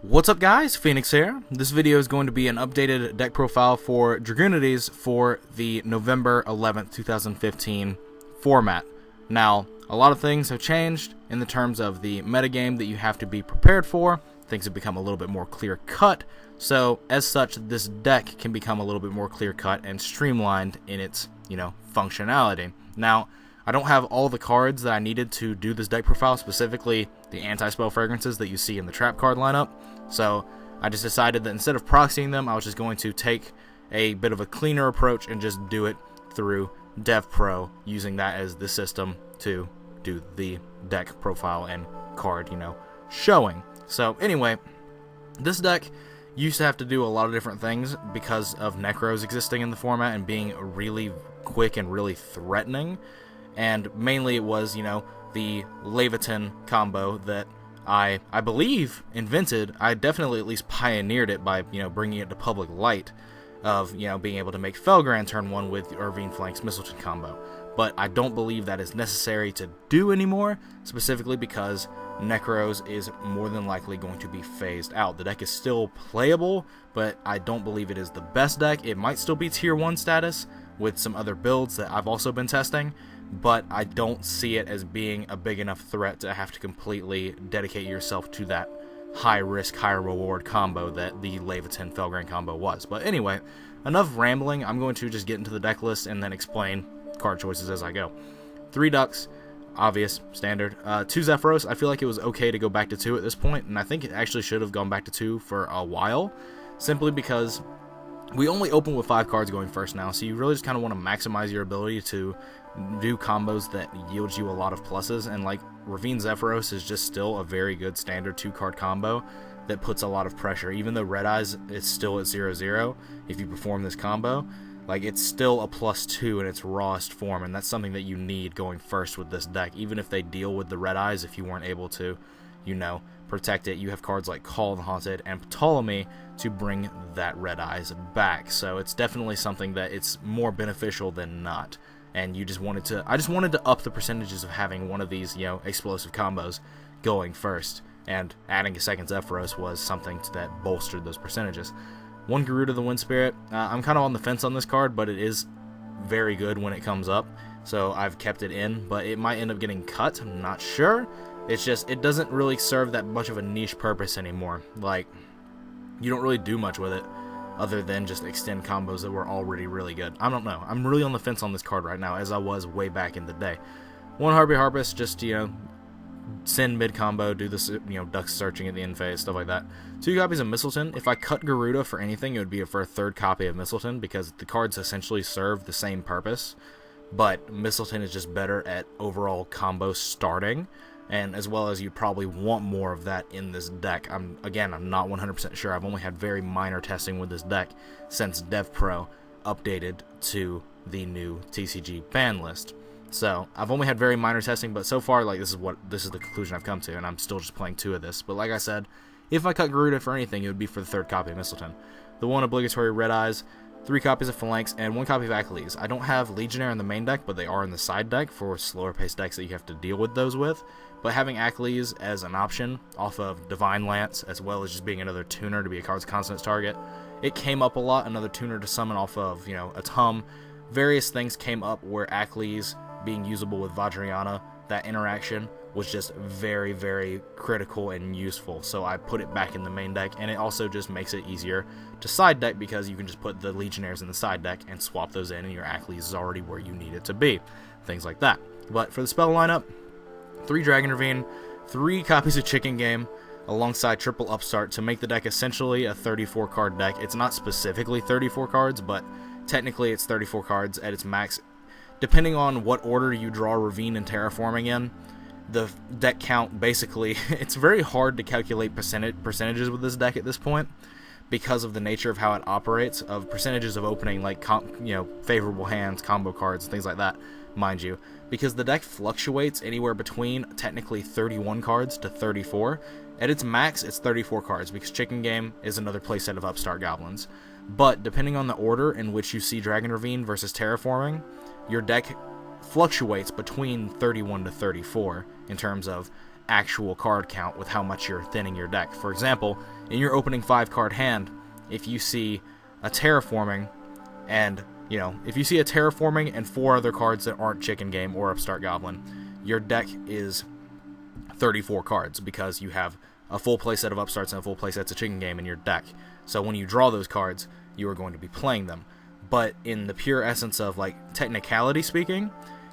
What's up guys, Phoenix here. This video is going to be an updated deck profile for Dragunities for the November 11th, 2015 format. Now, a lot of things have changed in the terms of the metagame that you have to be prepared for. Things have become a little bit more clear-cut, so as such, this deck can become a little bit more clear-cut and streamlined in its, functionality. Now, I don't have all the cards that I needed to do this deck profile, specifically the anti-spell fragrances that you see in the trap card lineup. So I just decided that instead of proxying them, I was just going to take a bit of a cleaner approach and just do it through DEVpro, using that as the system to do the deck profile and card, showing. So anyway, this deck used to have to do a lot of different things because of Necros existing in the format and being really quick and really threatening. And mainly it was, the Leviathan combo that I believe invented. I definitely at least pioneered it by, bringing it to public light of, being able to make Felgrand turn 1 with Irvine Flank's Mistletoe combo. But I don't believe that is necessary to do anymore, specifically because Necros is more than likely going to be phased out. The deck is still playable, but I don't believe it is the best deck. It might still be tier 1 status with some other builds that I've also been testing, but I don't see it as being a big enough threat to have to completely dedicate yourself to that high risk, high reward combo that the Leviathan Felgrand combo was. But anyway, enough rambling. I'm going to just get into the deck list and then explain card choices as I go. 3 Ducks, obvious, standard. 2 Zephyros, I feel like it was okay to go back to 2 at this point, and I think it actually should have gone back to 2 for a while, simply because we only open with 5 cards going first now, so you really just kind of want to maximize your ability to do combos that yield you a lot of pluses, and like Ravine Zephyros is just still a very good standard 2-card combo that puts a lot of pressure. Even though Red Eyes is still at 0/0, if you perform this combo, like it's still a +2 in its rawest form, and that's something that you need going first with this deck. Even if they deal with the Red Eyes, if you weren't able to, protect it, you have cards like Call the Haunted and Ptolemy to bring that Red Eyes back. So it's definitely something that it's more beneficial than not. And I just wanted to up the percentages of having one of these, explosive combos going first. And adding a second Zephyros was something that bolstered those percentages. 1 Garuda the Wind Spirit. I'm kind of on the fence on this card, but it is very good when it comes up. So I've kept it in, but it might end up getting cut. I'm not sure. It's just, it doesn't really serve that much of a niche purpose anymore. Like, you don't really do much with it other than just extend combos that were already really good. I don't know. I'm really on the fence on this card right now, as I was way back in the day. 1 Harpy Harpist, just, send mid combo, do this, duck searching at the end phase, stuff like that. 2 copies of Mistletoe. If I cut Garuda for anything, it would be for a 3rd copy of Mistletoe, because the cards essentially serve the same purpose, but Mistletoe is just better at overall combo starting, and as well as you probably want more of that in this deck. I'm not 100% sure. I've only had very minor testing with this deck since DEVpro updated to the new TCG ban list. So I've only had very minor testing, but so far, this is the conclusion I've come to, and I'm still just playing 2 of this. But like I said, if I cut Garuda for anything, it would be for the 3rd copy of Mistletoe. The 1 obligatory Red Eyes, 3 copies of Phalanx, and 1 copy of Achilles. I don't have Legionnaire in the main deck, but they are in the side deck for slower paced decks that you have to deal with those with. But having Achilles as an option off of Divine Lance, as well as just being another tuner to be a card's constant target, it came up a lot. Another tuner to summon off of, a Tum. Various things came up where Achilles being usable with Vajrayana, that interaction was just very, very critical and useful. So I put it back in the main deck, and it also just makes it easier to side deck because you can just put the Legionnaires in the side deck and swap those in, and your Achilles is already where you need it to be. Things like that. But for the spell lineup, 3 Dragon Ravine, 3 copies of Chicken Game, alongside triple Upstart to make the deck essentially a 34 card deck. It's not specifically 34 cards, but technically it's 34 cards at its max. Depending on what order you draw Ravine and Terraforming in, the deck count basically, it's very hard to calculate percentages with this deck at this point because of the nature of how it operates, of percentages of opening, like favorable hands, combo cards, things like that, mind you, because the deck fluctuates anywhere between technically 31 cards to 34. At its max, it's 34 cards because Chicken Game is another playset of Upstart Goblins. But depending on the order in which you see Dragon Ravine versus Terraforming, your deck fluctuates between 31 to 34 in terms of actual card count with how much you're thinning your deck. For example, in your opening 5-card hand, if you see a Terraforming and, if you see a Terraforming and 4 other cards that aren't Chicken Game or Upstart Goblin, your deck is 34 cards because you have a full playset of Upstarts and a full playset of Chicken Game in your deck. So when you draw those cards, you are going to be playing them. But in the pure essence of, technicality speaking,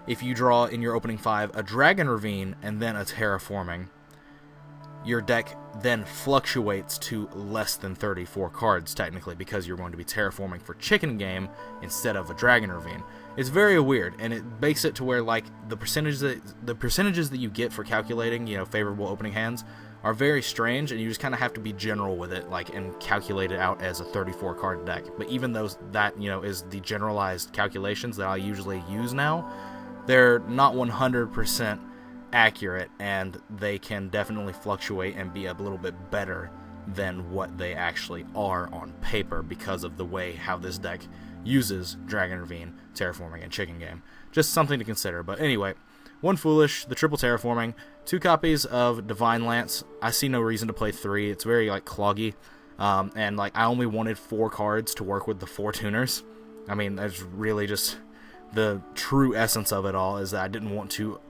if you draw in your opening 5 a Dragon Ravine and then a Terraforming, your deck then fluctuates to less than 34 cards, technically, because you're going to be Terraforming for Chicken Game instead of a Dragon Ravine. It's very weird, and it makes it to where, the percentages that you get for calculating, favorable opening hands are very strange, and you just kind of have to be general with it, and calculate it out as a 34-card deck. But even though that, is the generalized calculations that I usually use now, they're not 100% accurate, and they can definitely fluctuate and be a little bit better than what they actually are on paper because of the way how this deck uses Dragon Ravine, Terraforming, and Chicken Game. Just something to consider. But anyway, 1 Foolish, the triple Terraforming, 2 copies of Divine Lance. I see no reason to play 3. It's very cloggy, and I only wanted 4 cards to work with the 4 tuners. I mean, that's really just the true essence of it all, is that I didn't want to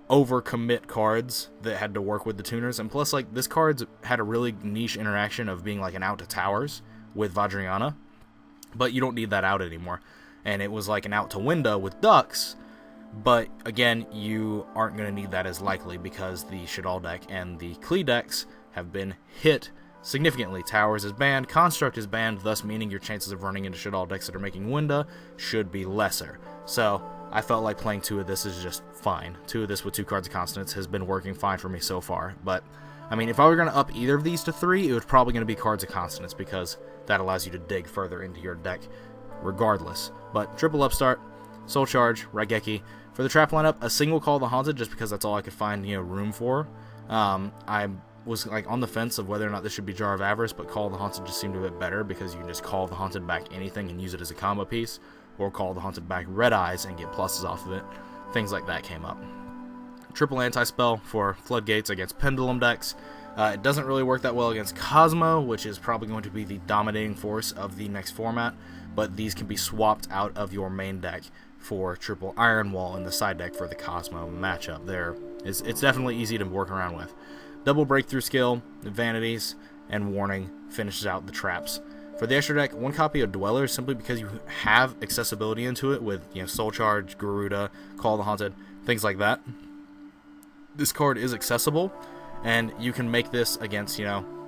overcommit cards that had to work with the tuners. And plus, this card had a really niche interaction of being an out to towers with Vajrayana, but you don't need that out anymore. And it was an out to window with ducks, but again, you aren't going to need that as likely because the Shadal deck and the Klee decks have been hit significantly. Towers is banned, Construct is banned, thus meaning your chances of running into Shadal decks that are making window should be lesser. So I felt like playing 2 of this is just fine. 2 of this with 2 cards of Constants has been working fine for me so far. But, I mean, if I were going to up either of these to 3, it was probably going to be cards of Constants because that allows you to dig further into your deck regardless. But triple Upstart, Soul Charge, Raigeki. For the trap lineup, a single Call the Haunted just because that's all I could find, room for. I was on the fence of whether or not this should be Jar of Avarice, but Call the Haunted just seemed a bit better because you can just Call the Haunted back anything and use it as a combo piece, or Call the Haunted back Red Eyes and get pluses off of it. Things like that came up. Triple Anti-Spell for Floodgates against Pendulum decks. It doesn't really work that well against Cosmo, which is probably going to be the dominating force of the next format, but these can be swapped out of your main deck for triple Iron Wall in the side deck for the Cosmo matchup. It's definitely easy to work around with. Double Breakthrough Skill, Vanities, and Warning finishes out the traps. For the extra deck, 1 copy of Dweller, simply because you have accessibility into it with Soul Charge, Garuda, Call the Haunted, things like that. This card is accessible, and you can make this against,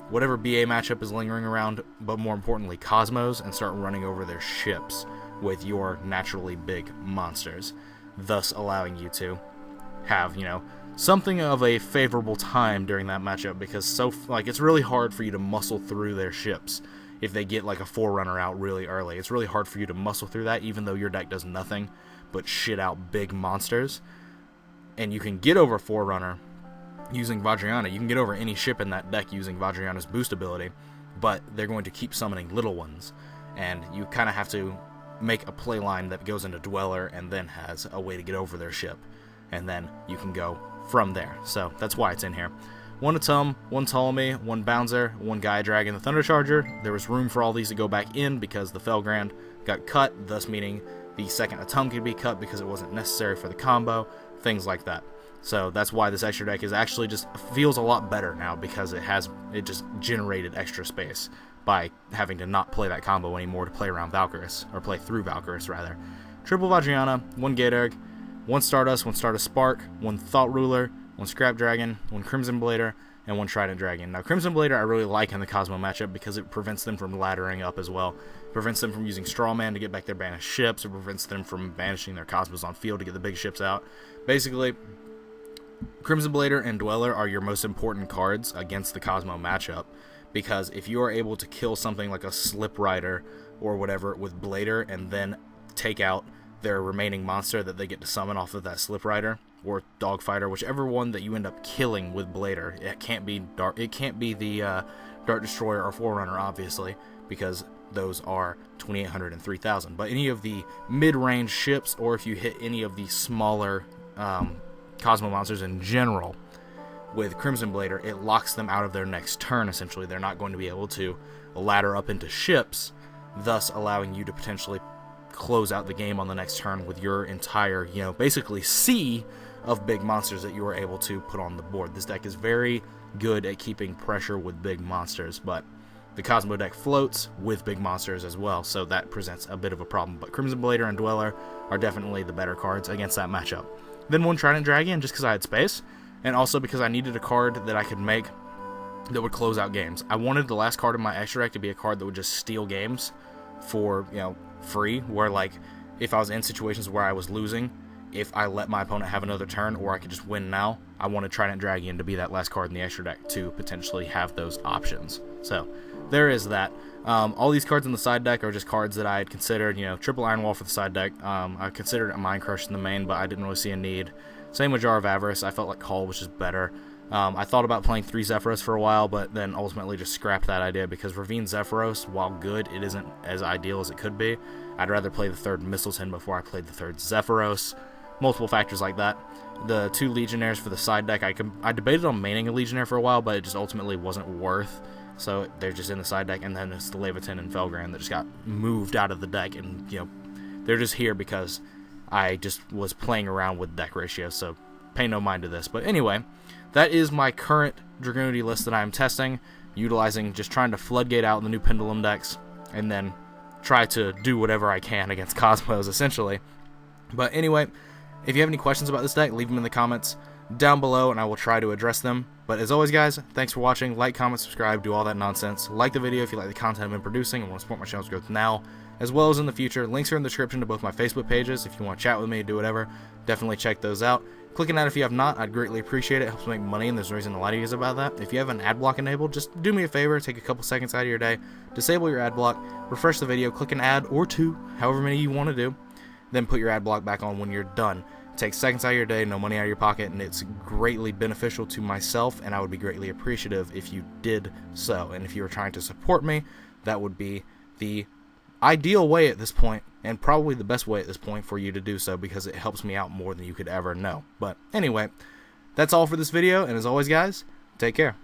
whatever BA matchup is lingering around, but more importantly, Cosmos, and start running over their ships with your naturally big monsters, thus allowing you to have, something of a favorable time during that matchup, because it's really hard for you to muscle through their ships if they get a Forerunner out really early. It's really hard for you to muscle through that, even though your deck does nothing but shit out big monsters. And you can get over Forerunner using Vajrayana. You can get over any ship in that deck using Vajrayana's boost ability, but they're going to keep summoning little ones, and you kind of have to make a play line that goes into Dweller and then has a way to get over their ship, and then you can go from there. So that's why it's in here. 1 Atum, 1 Ptolemy, 1 Bouncer, 1 Gaia Dragon, the Thunder Charger. There was room for all these to go back in because the Felgrand got cut, thus meaning the second Atum could be cut because it wasn't necessary for the combo, things like that. So that's why this extra deck is actually just feels a lot better now, because it just generated extra space by having to not play that combo anymore to play around Valkyris, or play through Valkyris rather. Triple Vajrayana, 1 Gatorg, 1 Stardust, 1 Stardust Spark, 1 Thought Ruler, 1 Scrap Dragon, 1 Crimson Blader, and 1 Trident Dragon. Now, Crimson Blader I really like in the Cosmo matchup because it prevents them from laddering up as well. It prevents them from using Strawman to get back their banished ships. It prevents them from banishing their Cosmos on field to get the big ships out. Basically, Crimson Blader and Dweller are your most important cards against the Cosmo matchup, because if you are able to kill something like a Slip Rider or whatever with Blader and then take out their remaining monster that they get to summon off of that Slip Rider or Dogfighter, whichever one that you end up killing with Blader, it can't be the Dart Destroyer or Forerunner, obviously, because those are 2800 and 3000. But any of the mid-range ships, or if you hit any of the smaller Cosmo monsters in general, with Crimson Blader, it locks them out of their next turn, essentially. They're not going to be able to ladder up into ships, thus allowing you to potentially close out the game on the next turn with your entire, basically sea of big monsters that you were able to put on the board. This deck is very good at keeping pressure with big monsters, but the Cosmo deck floats with big monsters as well, so that presents a bit of a problem. But Crimson Blader and Dweller are definitely the better cards against that matchup. Then one Trident Dragon, just because I had space, and also because I needed a card that I could make that would close out games. I wanted the last card in my extra deck to be a card that would just steal games for, free, where, like, if I was in situations where I was losing, if I let my opponent have another turn, or I could just win now, I wanted Trident Dragon to be that last card in the extra deck to potentially have those options. So, there is that. All these cards in the side deck are just cards that I had considered, triple Iron Wall for the side deck. I considered a Mind Crush in the main, but I didn't really see a need. Same with Jar of Avarice. I felt like Call was just better. I thought about playing 3 Zephyros for a while, but then ultimately just scrapped that idea because Ravine Zephyros, while good, it isn't as ideal as it could be. I'd rather play the 3rd Mistleton before I played the 3rd Zephyros. Multiple factors like that. The 2 Legionnaires for the side deck, I debated on maining a Legionnaire for a while, but it just ultimately wasn't worth. So they're just in the side deck, and then it's the Leviathan and Felgran that just got moved out of the deck, and they're just here because I just was playing around with deck ratios, so pay no mind to this. But anyway, that is my current Dragunity list that I'm testing, utilizing, just trying to floodgate out the new Pendulum decks, and then try to do whatever I can against Cosmos, essentially. But anyway, if you have any questions about this deck, leave them in the comments down below, and I will try to address them. But as always, guys, thanks for watching. Like, comment, subscribe, do all that nonsense. Like the video if you like the content I've been producing and want to support my channel's growth now, as well as in the future. Links are in the description to both my Facebook pages. If you want to chat with me, do whatever, definitely check those out. Click on that if you have not. I'd greatly appreciate it. It helps me make money, and there's no reason to lie to you guys about that. If you have an ad block enabled, just do me a favor. Take a couple seconds out of your day. Disable your ad block. Refresh the video. Click an ad or 2, however many you want to do. Then put your ad block back on when you're done. Take seconds out of your day, no money out of your pocket, and it's greatly beneficial to myself, and I would be greatly appreciative if you did so. And if you were trying to support me, that would be the ideal way at this point, and probably the best way at this point for you to do so, because it helps me out more than you could ever know. But anyway, that's all for this video, and as always, guys, take care.